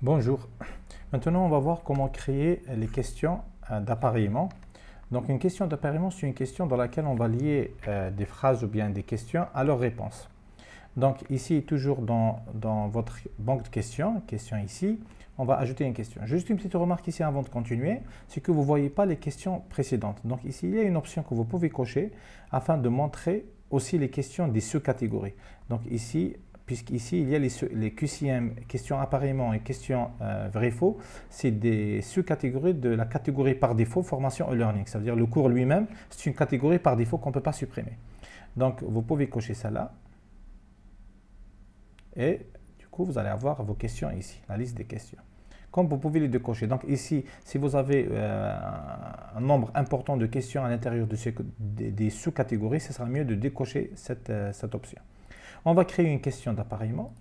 Bonjour. Maintenant, on va voir comment créer les questions d'appareillement. Donc, une question d'appareillement, c'est une question dans laquelle on va lier des phrases ou bien des questions à leurs réponses. Donc, ici, toujours dans votre banque de questions, question ici, on va ajouter une question. Juste une petite remarque ici avant de continuer, c'est que vous ne voyez pas les questions précédentes. Donc, ici, il y a une option que vous pouvez cocher afin de montrer aussi les questions des sous-catégories. Donc, ici, puisqu'ici, il y a les QCM, questions appareillement et questions vrai-faux, c'est des sous-catégories de la catégorie par défaut, formation et learning. Ça veut dire le cours lui-même, c'est une catégorie par défaut qu'on ne peut pas supprimer. Donc, vous pouvez cocher ça là. Et du coup, vous allez avoir vos questions ici, la liste des questions. Comme vous pouvez les décocher. Donc ici, si vous avez un nombre important de questions à l'intérieur des sous-catégories, ce sera mieux de décocher cette option. On va créer une question d'appareillement.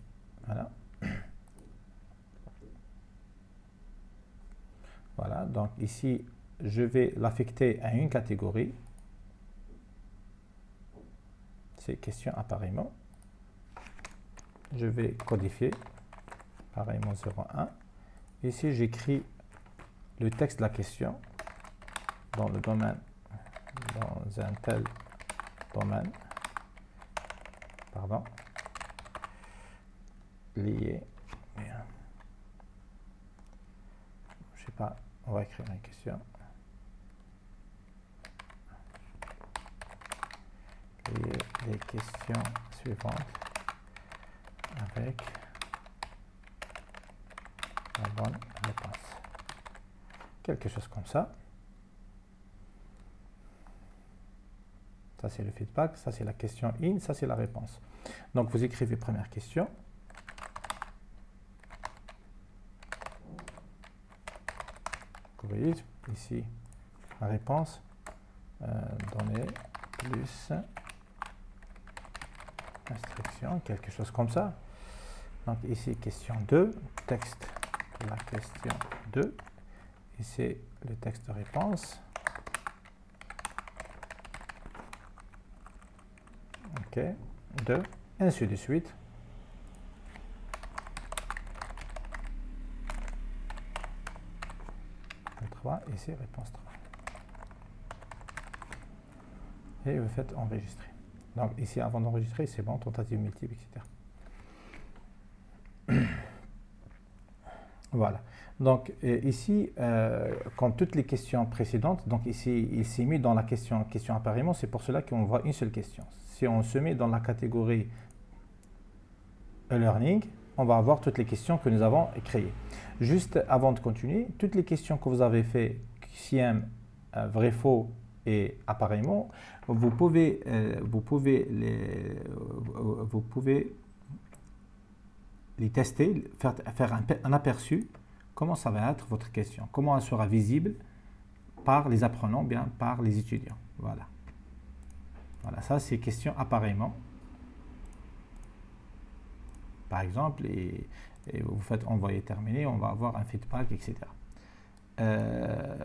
Voilà. Voilà, donc ici, je vais l'affecter à une catégorie. C'est question appareillement. Je vais codifier appareillement 01. Ici, j'écris le texte de la question dans le domaine, dans un tel domaine, pardon, lié, je sais pas, on va écrire une question, lier les questions suivantes avec la bonne réponse. Quelque chose comme ça. Ça, c'est le feedback. Ça, c'est la question in. Ça, c'est la réponse. Donc, vous écrivez première question. Vous voyez ici la réponse. Donner plus instruction, quelque chose comme ça. Donc, ici, question 2. Texte de la question 2. Ici, le texte de réponse. OK. 2. Ainsi de suite. Le 3. Ici, réponse 3. Et vous faites enregistrer. Donc, ici, avant d'enregistrer, c'est bon, tentative multiple, etc. Voilà. Donc ici, comme toutes les questions précédentes, donc ici, il s'est mis dans la question appareillement, c'est pour cela qu'on voit une seule question. Si on se met dans la catégorie e-learning, on va avoir toutes les questions que nous avons créées. Juste avant de continuer, toutes les questions que vous avez fait, QCM, vrai, faux et appareillement, vous pouvez les tester, faire un aperçu, comment ça va être votre question, comment elle sera visible par les apprenants, bien par les étudiants. Voilà. Voilà, ça c'est question appareillement. Par exemple, et vous faites envoyer terminé, on va avoir un feedback, etc.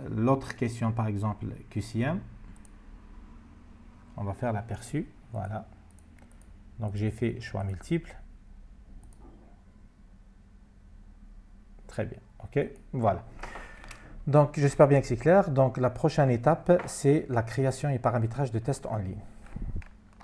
L'autre question, par exemple, QCM, on va faire l'aperçu. Voilà. Donc j'ai fait choix multiple. Très bien, ok, voilà. Donc, j'espère bien que c'est clair. Donc, la prochaine étape, c'est la création et paramétrage de tests en ligne.